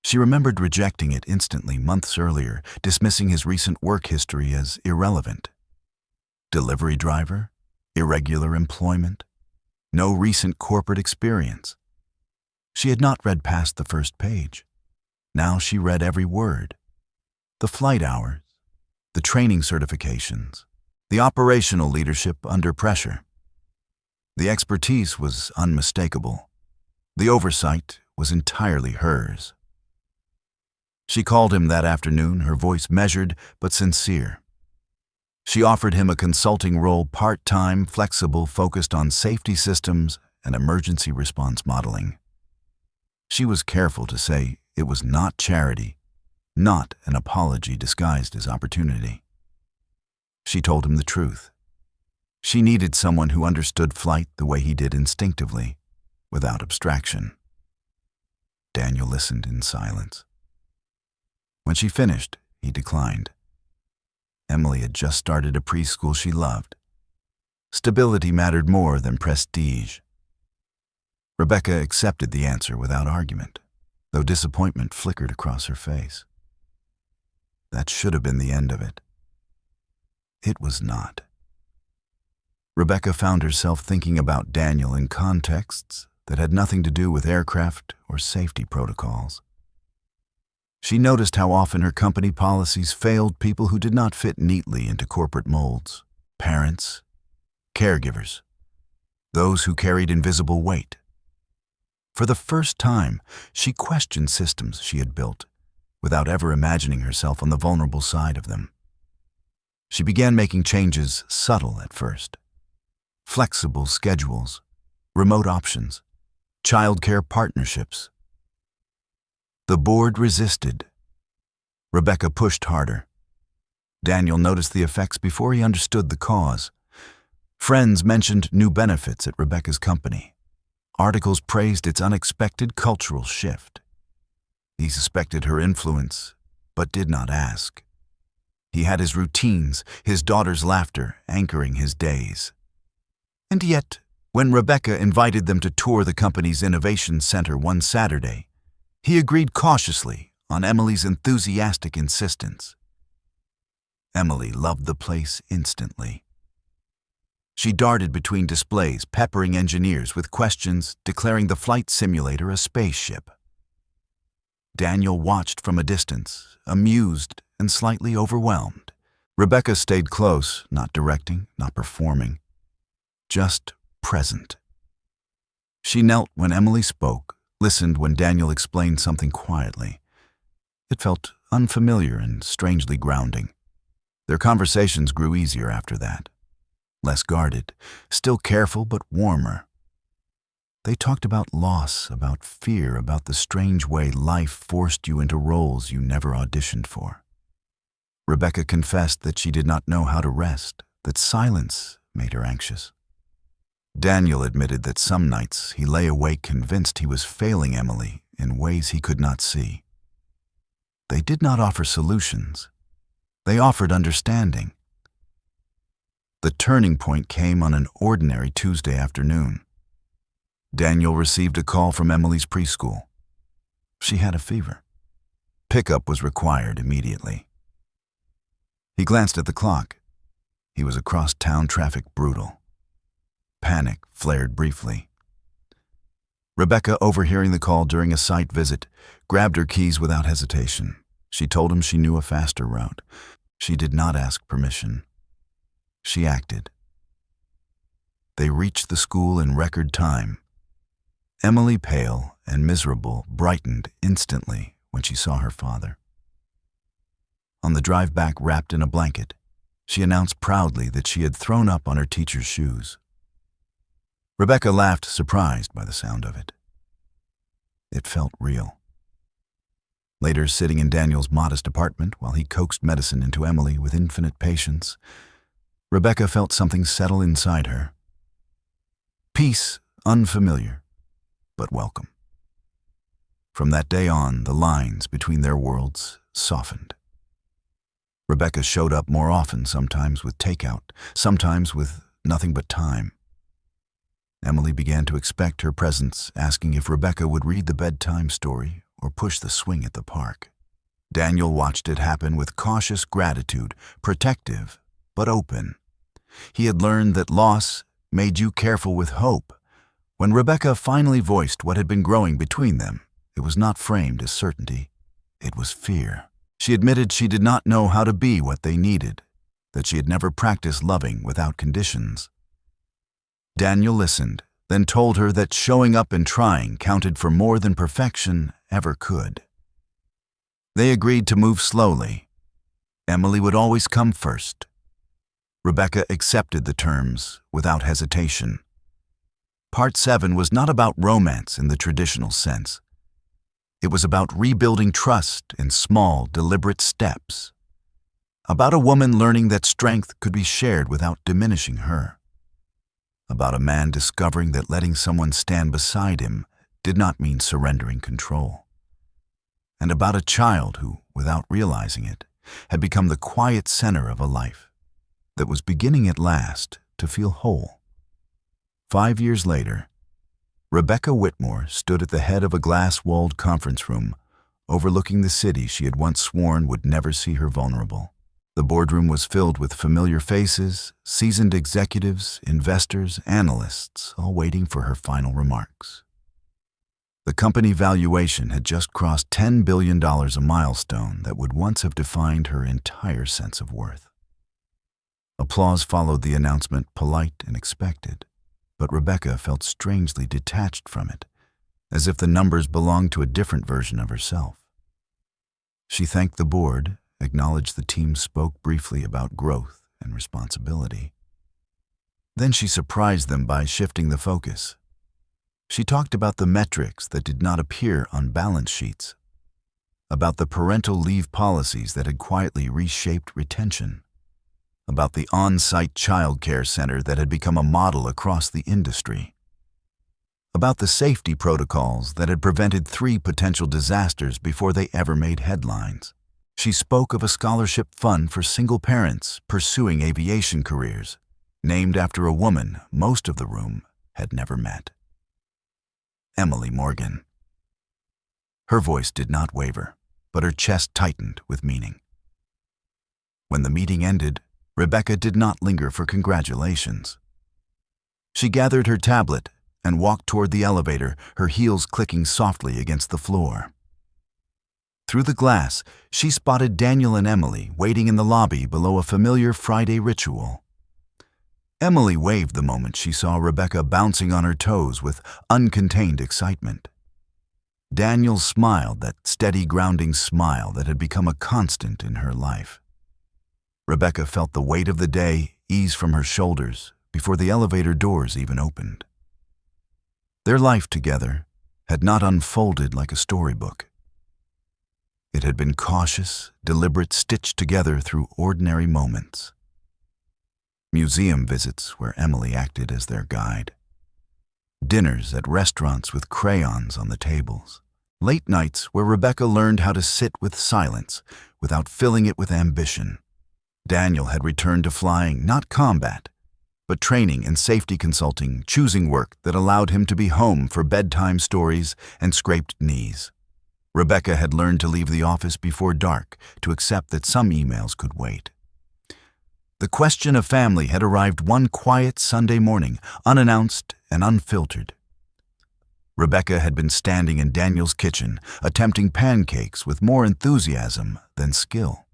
She remembered rejecting it instantly months earlier, dismissing his recent work history as irrelevant. Delivery driver, irregular employment, no recent corporate experience. She had not read past the first page. Now she read every word. The flight hours, the training certifications, the operational leadership under pressure. The expertise was unmistakable. The oversight was entirely hers. She called him that afternoon, her voice measured but sincere. She offered him a consulting role, part-time, flexible, focused on safety systems and emergency response modeling. She was careful to say it was not charity, not an apology disguised as opportunity. She told him the truth. She needed someone who understood flight the way he did instinctively, without abstraction. Daniel listened in silence. When she finished, he declined. Emily had just started a preschool she loved. Stability mattered more than prestige. Rebecca accepted the answer without argument, though disappointment flickered across her face. That should have been the end of it. It was not. Rebecca found herself thinking about Daniel in contexts that had nothing to do with aircraft or safety protocols. She noticed how often her company policies failed people who did not fit neatly into corporate molds: parents, caregivers, those who carried invisible weight. For the first time, she questioned systems she had built, without ever imagining herself on the vulnerable side of them. She began making changes subtle at first. Flexible schedules, remote options, childcare partnerships. The board resisted. Rebecca pushed harder. Daniel noticed the effects before he understood the cause. Friends mentioned new benefits at Rebecca's company. Articles praised its unexpected cultural shift. He suspected her influence, but did not ask. He had his routines, his daughter's laughter anchoring his days. And yet, when Rebecca invited them to tour the company's innovation center one Saturday, he agreed cautiously on Emily's enthusiastic insistence. Emily loved the place instantly. She darted between displays, peppering engineers with questions, declaring the flight simulator a spaceship. Daniel watched from a distance, amused and slightly overwhelmed. Rebecca stayed close, not directing, not performing, just present. She knelt when Emily spoke, listened when Daniel explained something quietly. It felt unfamiliar and strangely grounding. Their conversations grew easier after that. Less guarded, still careful but warmer. They talked about loss, about fear, about the strange way life forced you into roles you never auditioned for. Rebecca confessed that she did not know how to rest, that silence made her anxious. Daniel admitted that some nights he lay awake convinced he was failing Emily in ways he could not see. They did not offer solutions. They offered understanding. The turning point came on an ordinary Tuesday afternoon. Daniel received a call from Emily's preschool. She had a fever. Pickup was required immediately. He glanced at the clock. He was across town traffic brutal. Panic flared briefly. Rebecca, overhearing the call during a site visit, grabbed her keys without hesitation. She told him she knew a faster route. She did not ask permission. She acted. They reached the school in record time. Emily, pale and miserable, brightened instantly when she saw her father. On the drive back, wrapped in a blanket, she announced proudly that she had thrown up on her teacher's shoes. Rebecca laughed, surprised by the sound of it. It felt real. Later, sitting in Daniel's modest apartment while he coaxed medicine into Emily with infinite patience, Rebecca felt something settle inside her. Peace, unfamiliar, but welcome. From that day on, the lines between their worlds softened. Rebecca showed up more often, sometimes with takeout, sometimes with nothing but time. Emily began to expect her presence, asking if Rebecca would read the bedtime story or push the swing at the park. Daniel watched it happen with cautious gratitude, protective but open. He had learned that loss made you careful with hope. When Rebecca finally voiced what had been growing between them, it was not framed as certainty. It was fear. She admitted she did not know how to be what they needed, that she had never practiced loving without conditions. Daniel listened, then told her that showing up and trying counted for more than perfection ever could. They agreed to move slowly. Emily would always come first. Rebecca accepted the terms without hesitation. Part 7 was not about romance in the traditional sense. It was about rebuilding trust in small, deliberate steps. About a woman learning that strength could be shared without diminishing her. About a man discovering that letting someone stand beside him did not mean surrendering control. And about a child who, without realizing it, had become the quiet center of a life that was beginning at last to feel whole. 5 years later, Rebecca Whitmore stood at the head of a glass-walled conference room, overlooking the city she had once sworn would never see her vulnerable. The boardroom was filled with familiar faces, seasoned executives, investors, analysts, all waiting for her final remarks. The company valuation had just crossed $10 billion, a milestone that would once have defined her entire sense of worth. Applause followed the announcement, polite and expected, but Rebecca felt strangely detached from it, as if the numbers belonged to a different version of herself. She thanked the board, acknowledged the team spoke briefly about growth and responsibility. Then she surprised them by shifting the focus. She talked about the metrics that did not appear on balance sheets, about the parental leave policies that had quietly reshaped retention, about the on-site childcare center that had become a model across the industry, about the safety protocols that had prevented 3 potential disasters before they ever made headlines. She spoke of a scholarship fund for single parents pursuing aviation careers, named after a woman most of the room had never met. Emily Morgan. Her voice did not waver, but her chest tightened with meaning. When the meeting ended, Rebecca did not linger for congratulations. She gathered her tablet and walked toward the elevator, her heels clicking softly against the floor. Through the glass, she spotted Daniel and Emily waiting in the lobby below a familiar Friday ritual. Emily waved the moment she saw Rebecca bouncing on her toes with uncontained excitement. Daniel smiled, that steady, grounding smile that had become a constant in her life. Rebecca felt the weight of the day ease from her shoulders before the elevator doors even opened. Their life together had not unfolded like a storybook. It had been cautious, deliberate, stitched together through ordinary moments. Museum visits where Emily acted as their guide. Dinners at restaurants with crayons on the tables. Late nights where Rebecca learned how to sit with silence without filling it with ambition. Daniel had returned to flying, not combat, but training and safety consulting, choosing work that allowed him to be home for bedtime stories and scraped knees. Rebecca had learned to leave the office before dark, to accept that some emails could wait. The question of family had arrived one quiet Sunday morning, unannounced and unfiltered. Rebecca had been standing in Daniel's kitchen, attempting pancakes with more enthusiasm than skill.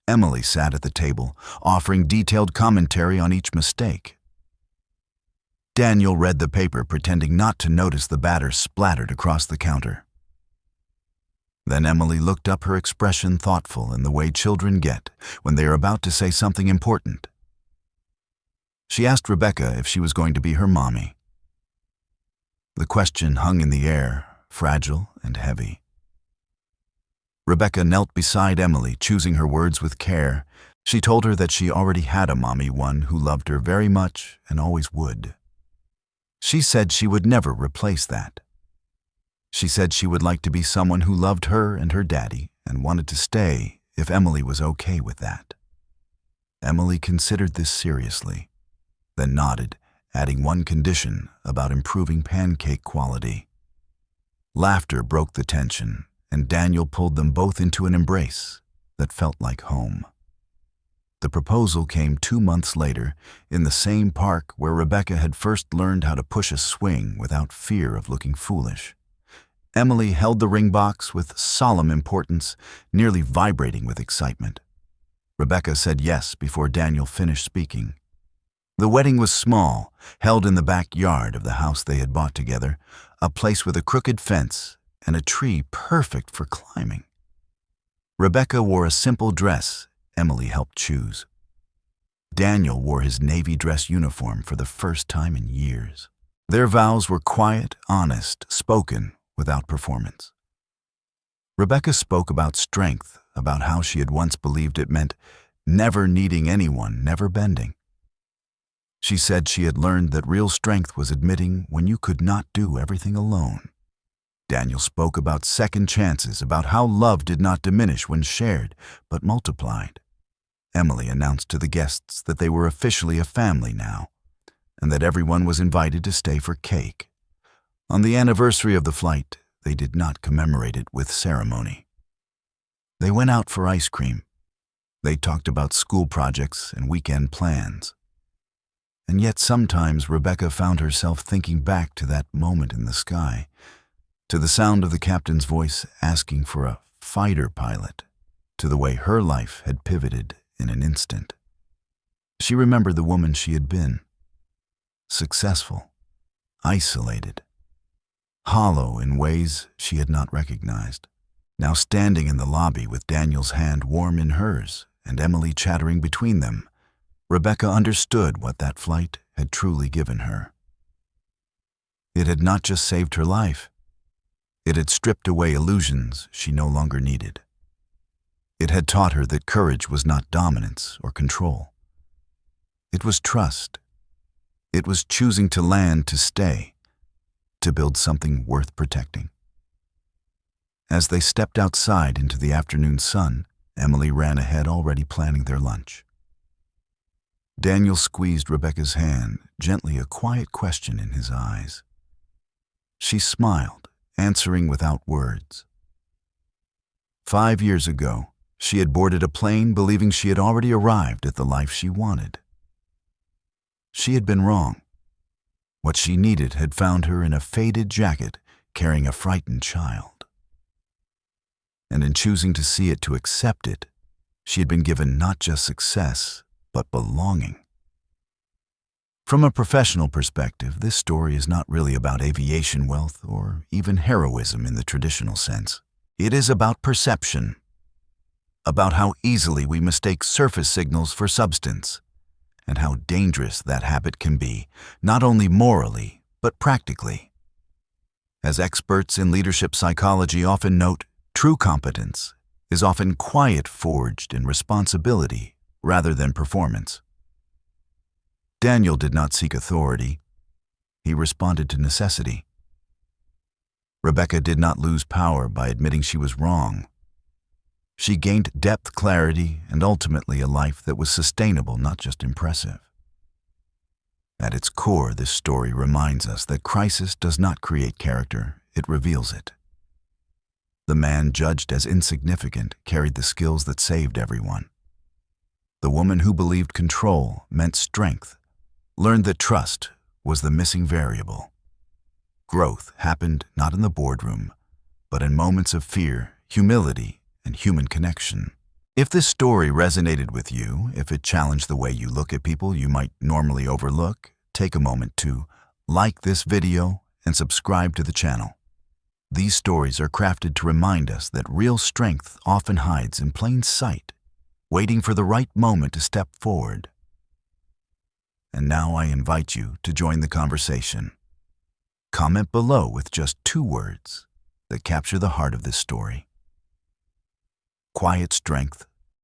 Emily sat at the table, offering detailed commentary on each mistake. Daniel read the paper, pretending not to notice the batter splattered across the counter. Then Emily looked up, her expression thoughtful in the way children get when they are about to say something important. She asked Rebecca if she was going to be her mommy. The question hung in the air, fragile and heavy. Rebecca knelt beside Emily, choosing her words with care. She told her that she already had a mommy, one who loved her very much and always would. She said she would never replace that. She said she would like to be someone who loved her and her daddy and wanted to stay if Emily was okay with that. Emily considered this seriously, then nodded, adding one condition about improving pancake quality. Laughter broke the tension, and Daniel pulled them both into an embrace that felt like home. The proposal came 2 months later, in the same park where Rebecca had first learned how to push a swing without fear of looking foolish. Emily held the ring box with solemn importance, nearly vibrating with excitement. Rebecca said yes before Daniel finished speaking. The wedding was small, held in the backyard of the house they had bought together, a place with a crooked fence and a tree perfect for climbing. Rebecca wore a simple dress Emily helped choose. Daniel wore his navy dress uniform for the first time in years. Their vows were quiet, honest, spoken without performance. Rebecca spoke about strength, about how she had once believed it meant never needing anyone, never bending. She said she had learned that real strength was admitting when you could not do everything alone. Daniel spoke about second chances, about how love did not diminish when shared, but multiplied. Emily announced to the guests that they were officially a family now, and that everyone was invited to stay for cake. On the anniversary of the flight, they did not commemorate it with ceremony. They went out for ice cream. They talked about school projects and weekend plans. And yet sometimes Rebecca found herself thinking back to that moment in the sky, to the sound of the captain's voice asking for a fighter pilot, to the way her life had pivoted in an instant. She remembered the woman she had been, successful, isolated, hollow in ways she had not recognized. Now standing in the lobby with Daniel's hand warm in hers and Emily chattering between them, Rebecca understood what that flight had truly given her. It had not just saved her life. It had stripped away illusions she no longer needed. It had taught her that courage was not dominance or control. It was trust. It was choosing to land to stay, to build something worth protecting. As they stepped outside into the afternoon sun, Emily ran ahead, already planning their lunch. Daniel squeezed Rebecca's hand, gently, a quiet question in his eyes. She smiled, answering without words. 5 years ago, she had boarded a plane believing she had already arrived at the life she wanted. She had been wrong. What she needed had found her in a faded jacket, carrying a frightened child. And in choosing to see it, to accept it, she had been given not just success, but belonging. From a professional perspective, this story is not really about aviation wealth or even heroism in the traditional sense. It is about perception, about how easily we mistake surface signals for substance, and how dangerous that habit can be, not only morally, but practically. As experts in leadership psychology often note, true competence is often quiet, forged in responsibility rather than performance. Daniel did not seek authority. He responded to necessity. Rebecca did not lose power by admitting she was wrong. She gained depth, clarity, and ultimately a life that was sustainable, not just impressive. At its core, this story reminds us that crisis does not create character, it reveals it. The man judged as insignificant carried the skills that saved everyone. The woman who believed control meant strength learned that trust was the missing variable. Growth happened not in the boardroom, but in moments of fear, humility, and human connection. If this story resonated with you, if it challenged the way you look at people you might normally overlook, take a moment to like this video and subscribe to the channel. These stories are crafted to remind us that real strength often hides in plain sight, waiting for the right moment to step forward. And now I invite you to join the conversation. Comment below with just 2 words that capture the heart of this story. Quiet strength,